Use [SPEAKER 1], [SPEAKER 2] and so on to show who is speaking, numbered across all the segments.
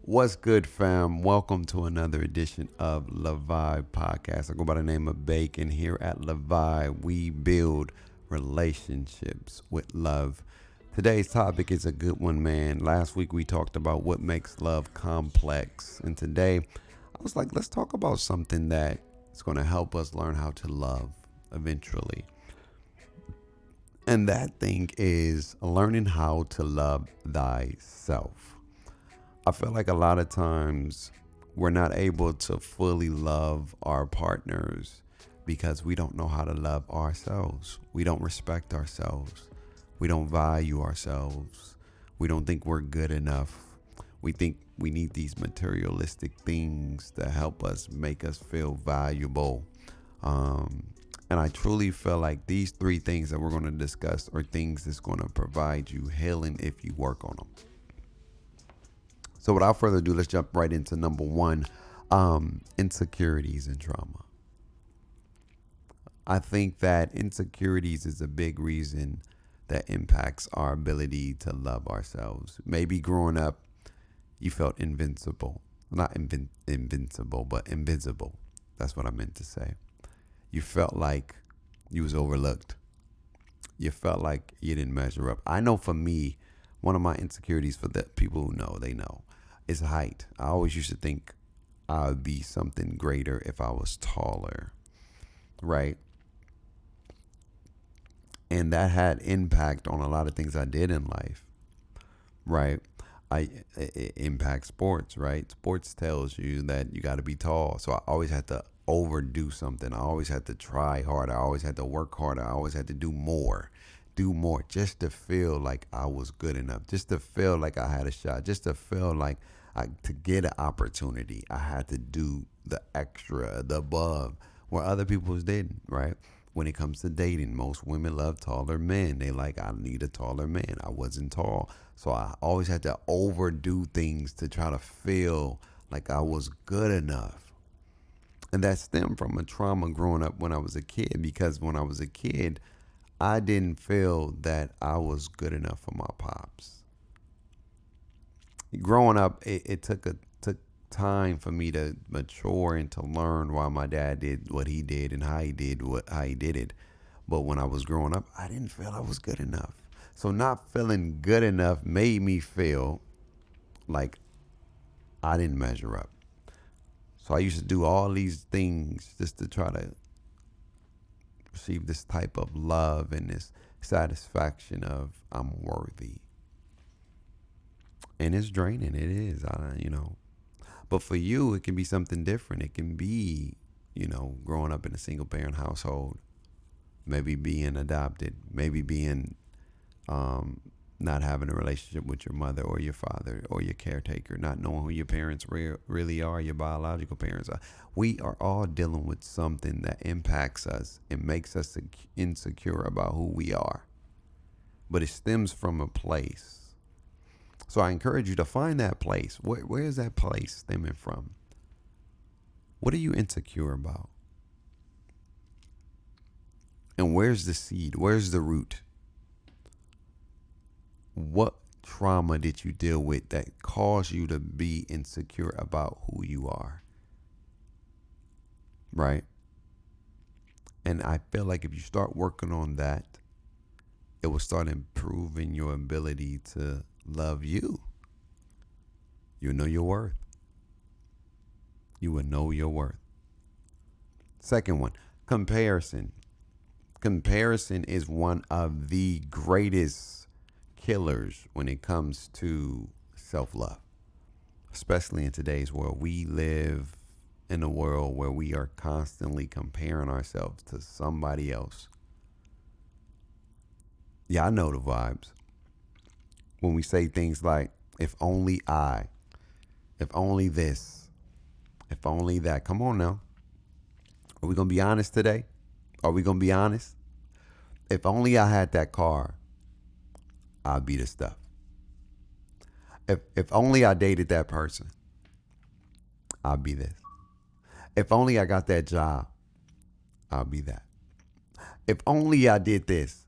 [SPEAKER 1] What's good, fam? Welcome to another edition of Levi Podcast. I go by the name of Bacon. Here at Levi, we build relationships with love. Today's topic is a good one, man. Last week we talked about what makes love complex. And today I was like, let's talk about something that is going to help us learn how to love eventually. And that thing is learning how to love thyself. I feel like a lot of times we're not able to fully love our partners because we don't know how to love ourselves. We don't respect ourselves. We don't value ourselves. We don't think we're good enough. We think we need these materialistic things to help us make us feel valuable. Um, and I truly feel like these three things that we're going to discuss are things that's going to provide you healing if you work on them. So without further ado, let's jump right into number one, insecurities and trauma. I think that insecurities is a big reason that impacts our ability to love ourselves. Maybe growing up, you felt invincible. Not invincible, but invisible. That's what I meant to say. You felt like you was overlooked. You felt like you didn't measure up. I know for me, one of my insecurities, for the people who know, they know, is height. I always used to think I would be something greater if I was taller, right? And that had impact on a lot of things I did in life, right? It impacts sports, right? Sports tells you that you got to be tall. So I always had to overdo something. I always had to try harder. I always had to work harder. I always had to do more just to feel like I was good enough, just to feel like I had a shot, just to feel like to get an opportunity, I had to do the extra, the above, where other people didn't, right? When it comes to dating, most women love taller men. They like, I need a taller man. I wasn't tall. So I always had to overdo things to try to feel like I was good enough. And that stemmed from a trauma growing up when I was a kid, because when I was a kid, I didn't feel that I was good enough for my pops. Growing up, it took time for me to mature and to learn why my dad did what he did and how he did it. But when I was growing up, I didn't feel I was good enough. So not feeling good enough made me feel like I didn't measure up. So I used to do all these things just to try to receive this type of love and this satisfaction of I'm worthy. And it's draining. It is. But for you, it can be something different. It can be, growing up in a single parent household, maybe being adopted, maybe being um, not having a relationship with your mother or your father or your caretaker, not knowing who your parents really are, your biological parents are. We are all dealing with something that impacts us and makes us insecure about who we are. But it stems from a place. So I encourage you to find that place. Where is that place stemming from? What are you insecure about? And where's the seed? Where's the root? What trauma did you deal with that caused you to be insecure about who you are? Right? And I feel like if you start working on that, it will start improving your ability to love you. You know your worth. You will know your worth. Second one, comparison. Comparison is one of the greatest killers when it comes to self love, especially in today's world. We live in a world where we are constantly comparing ourselves to somebody else. Yeah, I know the vibes. When we say things like, if only I, if only this, if only that. Come on now. Are we going to be honest today? Are we going to be honest? If only I had that car, I'd be the stuff. If only I dated that person, I'll be this. If only I got that job, I'll be that. If only I did this,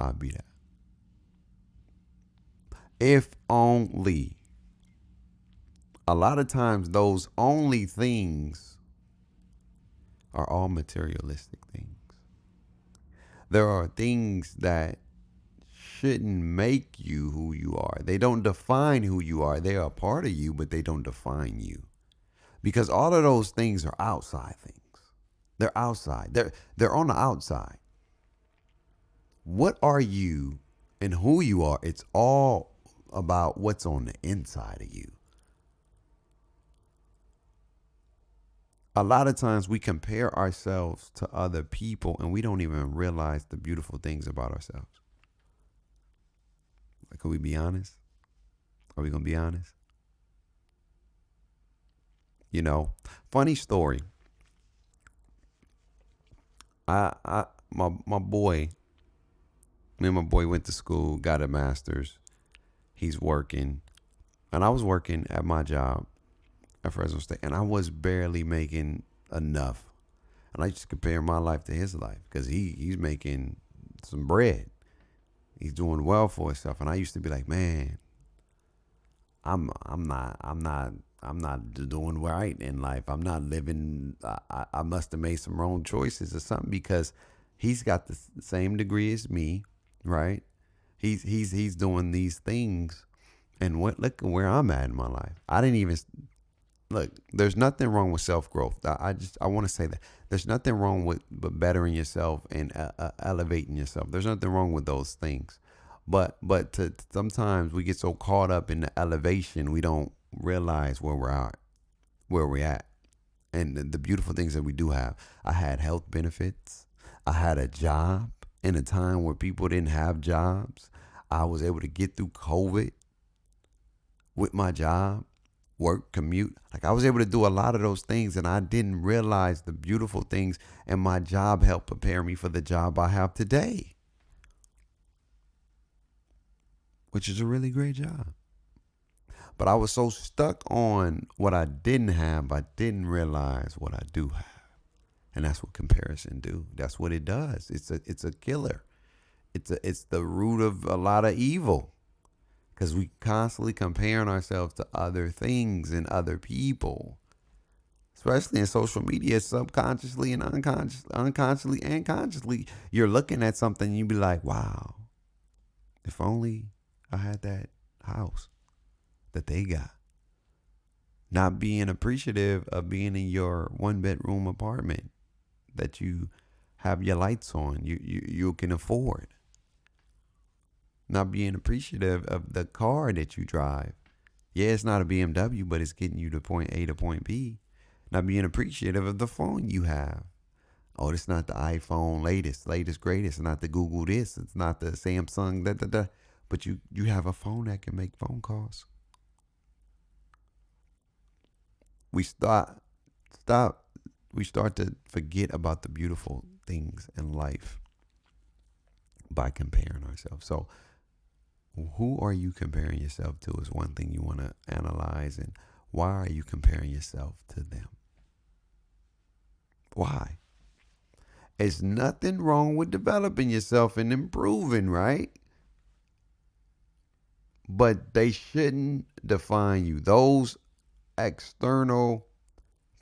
[SPEAKER 1] I'll be that. If only. A lot of times, those only things are all materialistic things. There are things that shouldn't make you who you are. They don't define who you are. They are a part of you, but they don't define you. Because all of those things are outside things. They're outside. They're on the outside. What are you and who you are? It's all about what's on the inside of you. A lot of times we compare ourselves to other people and we don't even realize the beautiful things about ourselves. Like, can we be honest? Are we gonna be honest? You know, funny story. My boy, me and my boy went to school, got a master's. He's working, and I was working at my job at Fresno State, and I was barely making enough. And I just compare my life to his life because he's making some bread. He's doing well for himself, and I used to be like, man, I'm not doing right in life. I'm not living. I must have made some wrong choices or something because he's got the same degree as me, right? He's doing these things, and look at where I'm at in my life. I didn't even look. There's nothing wrong with self growth. I want to say that there's nothing wrong with but bettering yourself and elevating yourself. There's nothing wrong with those things. But sometimes we get so caught up in the elevation we don't realize where we're at, and the beautiful things that we do have. I had health benefits. I had a job in a time where people didn't have jobs. I was able to get through COVID with my job, work, commute. Like, I was able to do a lot of those things, and I didn't realize the beautiful things. And my job helped prepare me for the job I have today, which is a really great job. But I was so stuck on what I didn't have, I didn't realize what I do have. And that's what comparison do. That's what it does. It's a killer. It's the root of a lot of evil. Because we constantly comparing ourselves to other things and other people. Especially in social media, subconsciously and unconsciously and consciously, you're looking at something and you be like, wow, if only I had that house that they got. Not being appreciative of being in your 1-bedroom apartment that you have your lights on, you can afford. Not being appreciative of the car that you drive. Yeah, it's not a BMW, but it's getting you to point A to point B. Not being appreciative of the phone you have. Oh, it's not the iPhone latest, greatest. It's not the Google this. It's not the Samsung da. But you have a phone that can make phone calls. We start to forget about the beautiful things in life by comparing ourselves. So who are you comparing yourself to is one thing you want to analyze. And why are you comparing yourself to them? Why? There's nothing wrong with developing yourself and improving, right? But they shouldn't define you. Those external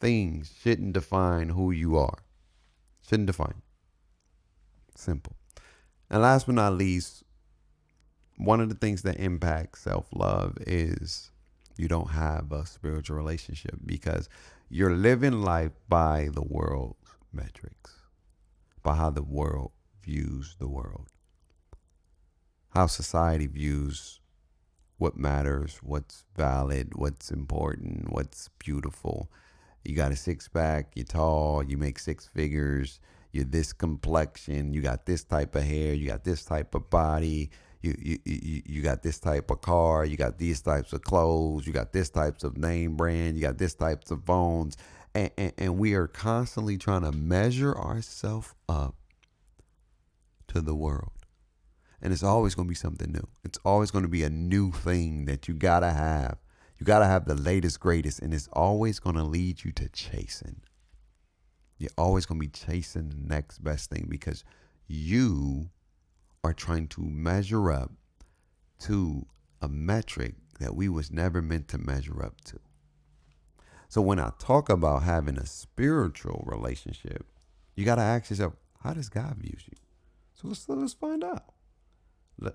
[SPEAKER 1] things shouldn't define who you are. Shouldn't define. Simple. And last but not least, one of the things that impacts self-love is you don't have a spiritual relationship because you're living life by the world's metrics, by how the world views the world, how society views what matters, what's valid, what's important, what's beautiful. You got a six-pack, you're tall, you make six figures, you're this complexion, you got this type of hair, you got this type of body, you got this type of car, you got these types of clothes, you got this types of name brand, you got this types of phones. And we are constantly trying to measure ourselves up to the world. And it's always going to be something new. It's always going to be a new thing that you got to have. You got to have the latest, greatest. And it's always going to lead you to chasing. You're always going to be chasing the next best thing because you are trying to measure up to a metric that we was never meant to measure up to. So when I talk about having a spiritual relationship, you got to ask yourself, how does God view you? So let's find out.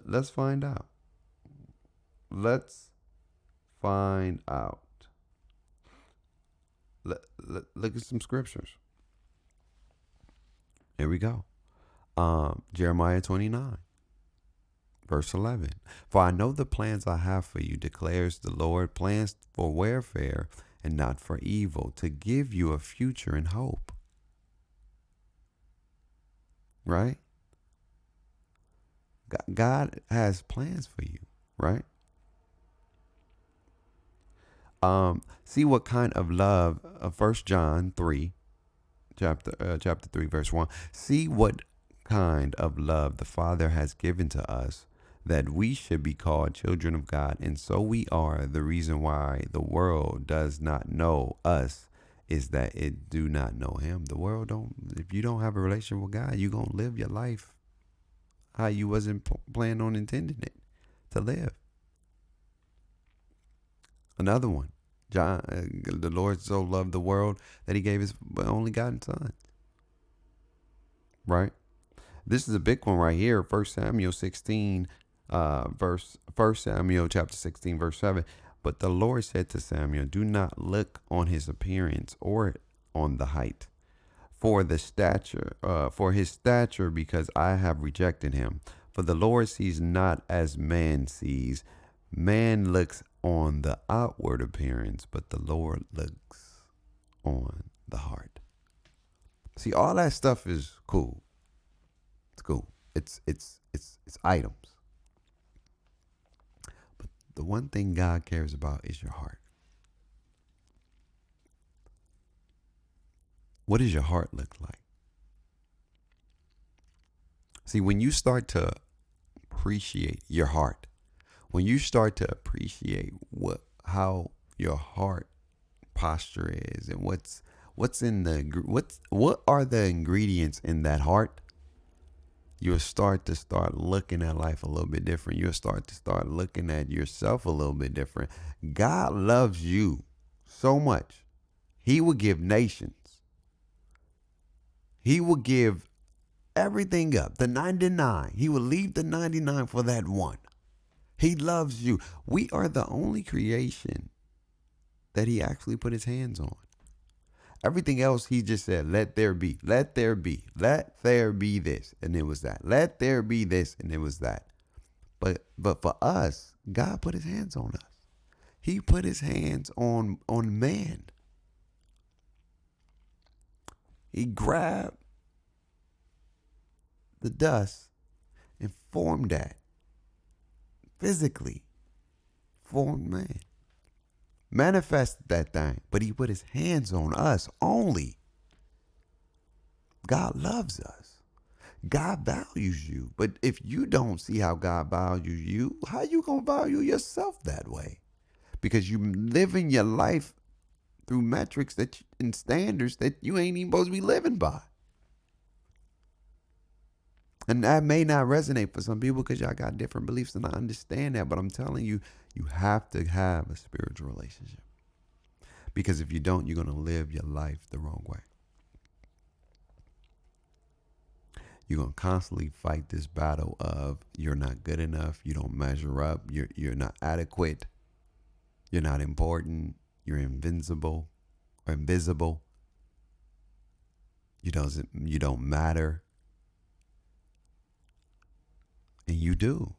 [SPEAKER 1] Let's find out. Let's find out. Look at some scriptures. Here we go. Jeremiah 29, verse 11. For I know the plans I have for you, declares the Lord, plans for welfare and not for evil, to give you a future and hope. Right? God has plans for you, right? See what kind of love, 1 John 3, chapter 3, verse 1. See what kind of love the Father has given to us, that we should be called children of God, and so we are. The reason why the world does not know us is that it do not know him. The world don't. If you don't have a relationship with God, you gonna live your life how you wasn't planning on intending it to live. Another one, John, the Lord so loved the world that he gave his only begotten son. Right? This is a big one right here. 1 Samuel 16, 1 Samuel chapter 16, verse 7. But the Lord said to Samuel, do not look on his appearance or on the height, for his stature, because I have rejected him. For the Lord sees not as man sees. Man looks on the outward appearance, but the Lord looks on the heart. See, all that stuff is cool. It's cool. It's items. But the one thing God cares about is your heart. What does your heart look like? See, when you start to appreciate your heart, when you start to appreciate how your heart posture is, and what are the ingredients in that heart, you'll start looking at life a little bit different. You'll start looking at yourself a little bit different. God loves you so much. He will give nations. He will give everything up, the 99. He will leave the 99 for that one. He loves you. We are the only creation that he actually put his hands on. Everything else, he just said, let there be, let there be, let there be this. And it was that. Let there be this. And it was that. But for us, God put his hands on us. He put his hands on man. He grabbed the dust and formed that. Physically formed man. Manifested that thing. But he put his hands on us only. God loves us. God values you. But if you don't see how God values you, how you going to value yourself that way? Because you living your life through metrics and standards that you ain't even supposed to be living by. And that may not resonate for some people because y'all got different beliefs, and I understand that. But I'm telling you, you have to have a spiritual relationship. Because if you don't, you're going to live your life the wrong way. You're going to constantly fight this battle of you're not good enough, you don't measure up, you're not adequate, you're not important, you're invincible or invisible. You don't matter. And you do.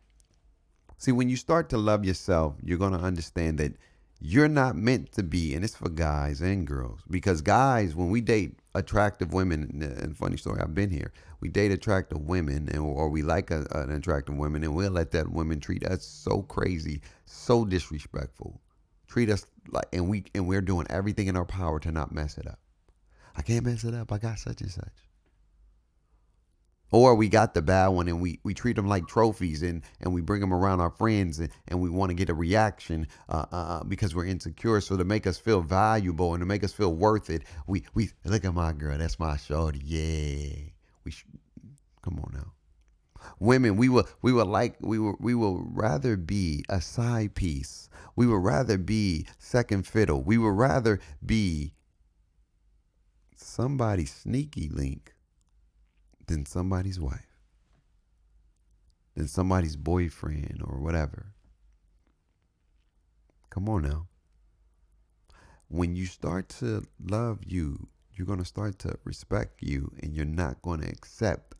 [SPEAKER 1] See, when you start to love yourself, you're going to understand that you're not meant to be, and it's for guys and girls, because guys, when we date attractive women, and funny story, I've been here, we date attractive women, or we like an attractive woman, and we'll let that woman treat us so crazy, so disrespectful, treat us like, and we're doing everything in our power to not mess it up. I can't mess it up. I got such and such. Or we got the bad one and we treat them like trophies and we bring them around our friends and we want to get a reaction because we're insecure. So to make us feel valuable and to make us feel worth it, we look at my girl. That's my shorty. Yeah. Come on now. Women, we will rather be a side piece. We would rather be second fiddle. We would rather be somebody's sneaky link than somebody's wife, than somebody's boyfriend or whatever. Come on now. When you start to love you, you're going to start to respect you, and you're not going to accept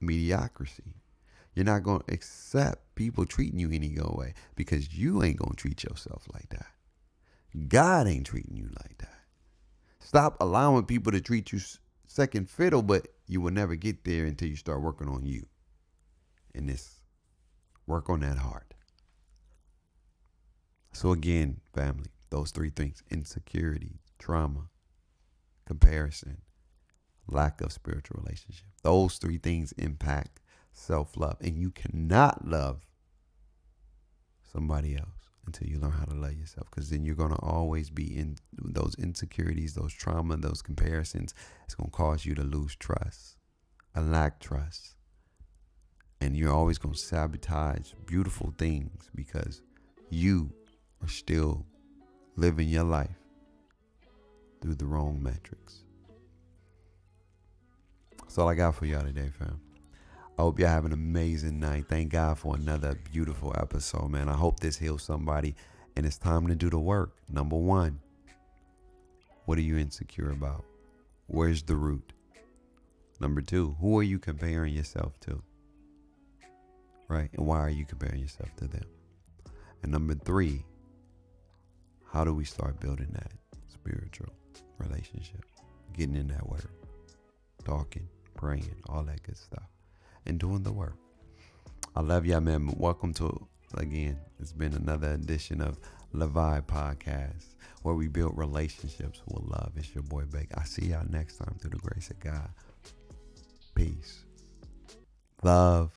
[SPEAKER 1] mediocrity. You're not going to accept people treating you any go way, because you ain't going to treat yourself like that. God ain't treating you like that. Stop allowing people to treat you second fiddle, but you will never get there until you start working on you. And this, work on that heart. So again, family, those three things: insecurity, trauma, comparison, lack of spiritual relationship. Those three things impact self-love. And you cannot love somebody else until you learn how to love yourself, because then you're going to always be in those insecurities, those trauma, those comparisons. It's going to cause you to lose trust and lack trust. And you're always going to sabotage beautiful things because you are still living your life through the wrong metrics. That's all I got for y'all today, fam. I hope y'all have an amazing night. Thank God for another beautiful episode, man. I hope this heals somebody, and it's time to do the work. Number one, what are you insecure about? Where's the root? Number two, who are you comparing yourself to? Right? And why are you comparing yourself to them? And number three, how do we start building that spiritual relationship? Getting in that word, talking, praying, all that good stuff, and doing the work. I love y'all, man. Welcome to, again, it's been another edition of Levi Podcast, where we build relationships with love. It's your boy Bake. I see y'all next time through the grace of God. Peace. Love.